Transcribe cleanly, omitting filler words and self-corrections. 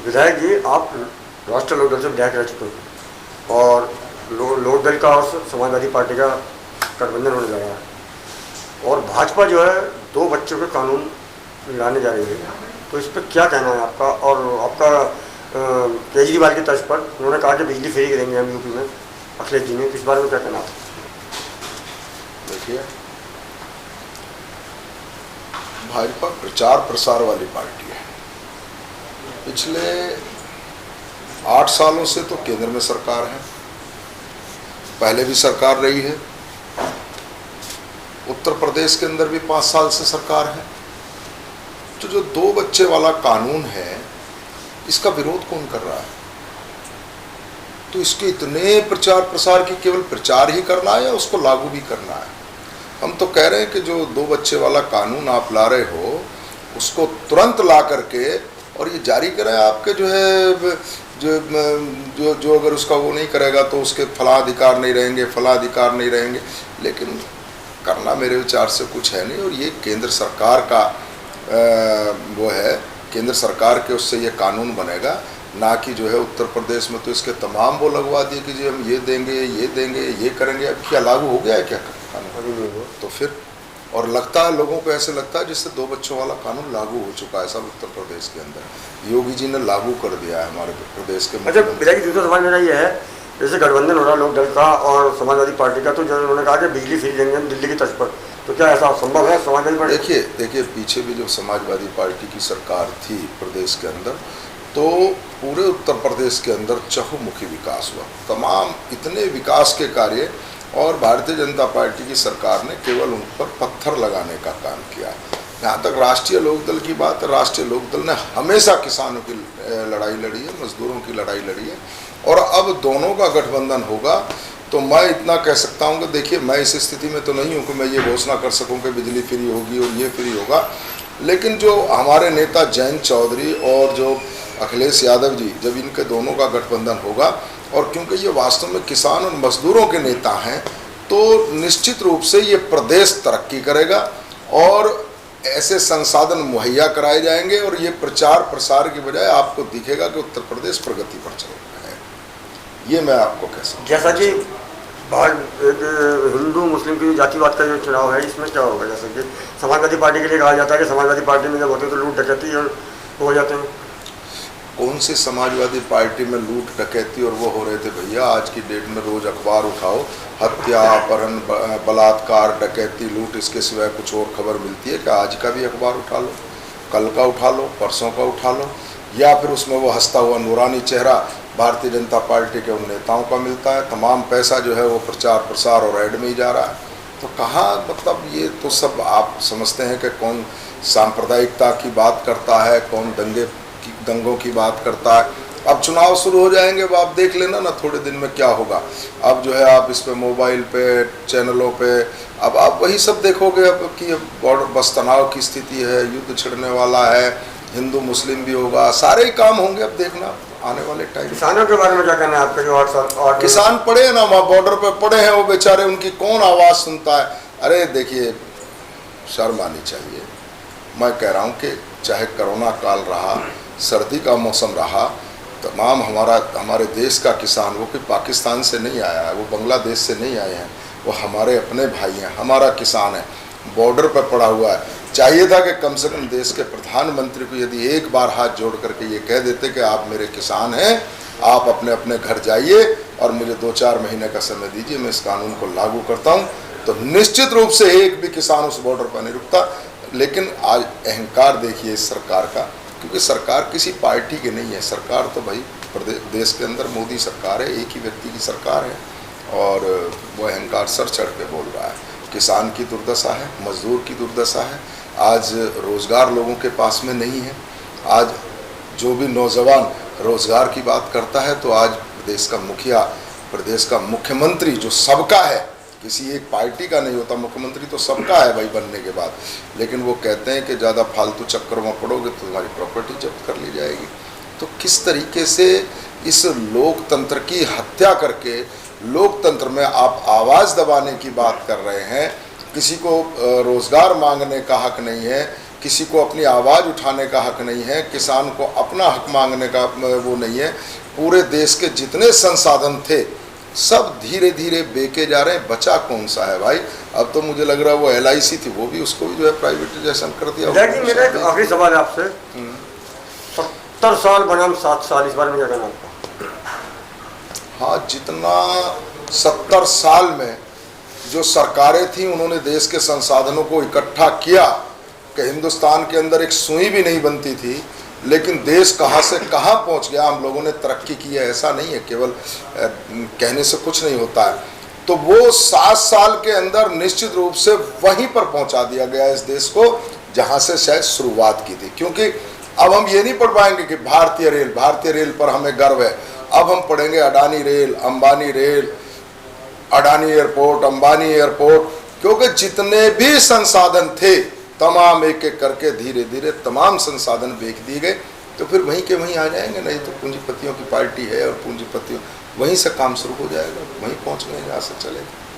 विधायक जी, आप राष्ट्रीय लोकदल से विधायक रह चुके हैं और लोकदल का और समाजवादी पार्टी का गठबंधन होने जा रहा है और भाजपा जो है 2 बच्चों के कानून लाने जा रही है, तो इस पर क्या कहना है आपका? और आपका केजरीवाल की तर्ज पर उन्होंने कहा कि बिजली फ्री करेंगे हम यूपी में, अखिलेश जी ने, इस बारे में क्या कहना है? देखिए, भाजपा प्रचार प्रसार वाली पार्टी है। पिछले 8 सालों से तो केंद्र में सरकार है, पहले भी सरकार रही है, उत्तर प्रदेश के अंदर भी 5 साल से सरकार है। तो जो 2 बच्चे वाला कानून है, इसका विरोध कौन कर रहा है? तो इसके इतने प्रचार प्रसार की केवल प्रचार ही करना है या उसको लागू भी करना है? हम तो कह रहे हैं कि जो 2 बच्चे वाला कानून आप ला रहे हो, उसको तुरंत ला करके और ये जारी करें। आपके जो है जो अगर उसका वो नहीं करेगा तो उसके फला अधिकार नहीं रहेंगे, फला अधिकार नहीं रहेंगे। लेकिन करना मेरे विचार से कुछ है नहीं, और ये केंद्र सरकार का वो है, केंद्र सरकार के उससे ये कानून बनेगा, ना कि जो है उत्तर प्रदेश में तो इसके तमाम वो लगवा दिए कि जी हम ये देंगे, ये करेंगे। अब क्या लागू हो गया है क्या कानून? तो फिर और लगता है लोगों को, ऐसे लगता है जिससे 2 बच्चों वाला कानून लागू हो चुका है सब उत्तर प्रदेश के अंदर। योगी जी ने लागू कर दिया है हमारे प्रदेश के। अच्छा, विधायक दूसरा सवाल मेरा ये है, जैसे गठबंधन हो रहा है लोकदल का और समाजवादी पार्टी का, तो जो उन्होंने कहा कि बिजली फ्री देंगे हम दिल्ली की तर्ज पर, तो क्या ऐसा संभव है समाजवादी पार्टी? देखिए पीछे भी जो समाजवादी पार्टी की सरकार थी प्रदेश के अंदर, तो पूरे उत्तर प्रदेश के अंदर चहुमुखी विकास हुआ, तमाम इतने विकास के कार्य, और भारतीय जनता पार्टी की सरकार ने केवल उन पर पत्थर लगाने का काम किया। यहाँ तक राष्ट्रीय लोकदल की बात है, राष्ट्रीय लोकदल ने हमेशा किसानों की लड़ाई लड़ी है, मजदूरों की लड़ाई लड़ी है, और अब दोनों का गठबंधन होगा। तो मैं इतना कह सकता हूँ कि देखिए, मैं इस स्थिति में तो नहीं हूँ कि मैं ये घोषणा कर सकूँ कि बिजली फ्री होगी और ये फ्री होगा, लेकिन जो हमारे नेता जयंत चौधरी और जो अखिलेश यादव जी, जब इनके दोनों का गठबंधन होगा, और क्योंकि ये वास्तव में किसान और मजदूरों के नेता हैं, तो निश्चित रूप से ये प्रदेश तरक्की करेगा और ऐसे संसाधन मुहैया कराए जाएंगे, और ये प्रचार प्रसार की बजाय आपको दिखेगा कि उत्तर प्रदेश प्रगति पर चल रहा है। ये मैं आपको कह सकता हूँ। जैसा कि हिंदू मुस्लिम की जातिवाद का जो चुनाव है, इसमें क्या होगा? जैसे कि समाजवादी पार्टी के लिए कहा जाता है कि समाजवादी पार्टी में जब होते हैं तो लूट डकैती और हो जाते हैं। कौन सी समाजवादी पार्टी में लूट डकैती और वो हो रहे थे भैया? आज की डेट में रोज अखबार उठाओ, हत्या, अपहरण, बलात्कार, डकैती, लूट, इसके सिवाय कुछ और खबर मिलती है कि आज का भी अखबार उठा लो, कल का उठा लो, परसों का उठा लो, या फिर उसमें वो हंसता हुआ नूरानी चेहरा भारतीय जनता पार्टी के उन नेताओं का मिलता है। तमाम पैसा जो है वो प्रचार प्रसार और ऐड में ही जा रहा है। तो कहाँ, मतलब ये तो सब आप समझते हैं कि कौन सांप्रदायिकता की बात करता है, कौन दंगों की बात करता है। अब चुनाव शुरू हो जाएंगे, अब आप देख लेना ना थोड़े दिन में क्या होगा। अब जो है आप इस पे मोबाइल पे, चैनलों पे, अब आप वही सब देखोगे अब कि बस तनाव की स्थिति है, युद्ध छिड़ने वाला है, हिंदू मुस्लिम भी होगा, सारे ही काम होंगे। अब देखना आने वाले टाइम। किसानों के बारे में क्या कहना है आपका? जो 8 साल किसान पड़े हैं ना, वहाँ बॉर्डर पे पड़े हैं वो बेचारे, उनकी कौन आवाज़ सुनता है? अरे देखिए, शर्म आनी चाहिए। मैं कह रहा हूँ कि चाहे कोरोना काल रहा, सर्दी का मौसम रहा, तमाम हमारे देश का किसान, वो कोई पाकिस्तान से नहीं आया है, वो बांग्लादेश से नहीं आए हैं, वो हमारे अपने भाई हैं, हमारा किसान है, बॉर्डर पर पड़ा हुआ है। चाहिए था कि कम से कम देश के प्रधानमंत्री को यदि एक बार हाथ जोड़ करके ये कह देते कि आप मेरे किसान हैं, आप अपने अपने घर जाइए और मुझे 2-4 महीने का समय दीजिए, मैं इस कानून को लागू करता हूँ, तो निश्चित रूप से एक भी किसान उस बॉर्डर पर नहीं रुकता। लेकिन आज अहंकार देखिए इस सरकार का, क्योंकि सरकार किसी पार्टी की नहीं है, सरकार तो भाई देश के अंदर मोदी सरकार है, एक ही व्यक्ति की सरकार है, और वो अहंकार सर चढ़ के बोल रहा है। किसान की दुर्दशा है, मजदूर की दुर्दशा है, आज रोज़गार लोगों के पास में नहीं है। आज जो भी नौजवान रोज़गार की बात करता है, तो आज प्रदेश का मुखिया, प्रदेश का मुख्यमंत्री जो सबका है, किसी एक पार्टी का नहीं होता, मुख्यमंत्री तो सबका है भाई बनने के बाद, लेकिन वो कहते हैं कि ज़्यादा फालतू चक्कर में पड़ोगे तो तुम्हारी प्रॉपर्टी जब्त कर ली जाएगी। तो किस तरीके से इस लोकतंत्र की हत्या करके लोकतंत्र में आप आवाज़ दबाने की बात कर रहे हैं। किसी को रोज़गार मांगने का हक नहीं है, किसी को अपनी आवाज़ उठाने का हक नहीं है, किसान को अपना हक मांगने का वो नहीं है। पूरे देश के जितने संसाधन थे सब धीरे धीरे बेके जा रहे हैं। बचा कौन सा है भाई? अब तो मुझे लग रहा है वो LIC थी, वो भी उसको भी जो है प्राइवेटाइजेशन कर दिया। मेरा एक आखिरी सवाल है आपसे, 70 साल बनाम 7 साल, इस बारे में क्या कहना आपका? हाँ, जितना 70 साल में जो सरकारें थी उन्होंने देश के संसाधनों को इकट्ठा किया कि हिंदुस्तान के अंदर एक सुई भी नहीं बनती थी, लेकिन देश कहाँ से कहाँ पहुँच गया। हम लोगों ने तरक्की की है, ऐसा नहीं है, केवल कहने से कुछ नहीं होता है। तो वो 7 साल के अंदर निश्चित रूप से वहीं पर पहुँचा दिया गया इस देश को जहाँ से शायद शुरुआत की थी। क्योंकि अब हम ये नहीं पढ़ पाएंगे कि भारतीय रेल पर हमें गर्व है। अब हम पढ़ेंगे Adani rail, Ambani rail, Adani airport, Ambani airport, क्योंकि जितने भी संसाधन थे तमाम एक एक करके धीरे धीरे तमाम संसाधन बेच दिए गए। तो फिर वहीं के वहीं आ जाएंगे। नहीं तो पूंजीपतियों की पार्टी है और पूंजीपतियों वहीं से काम शुरू हो जाएगा, वहीं पहुंचने जहाँ से चलेगा।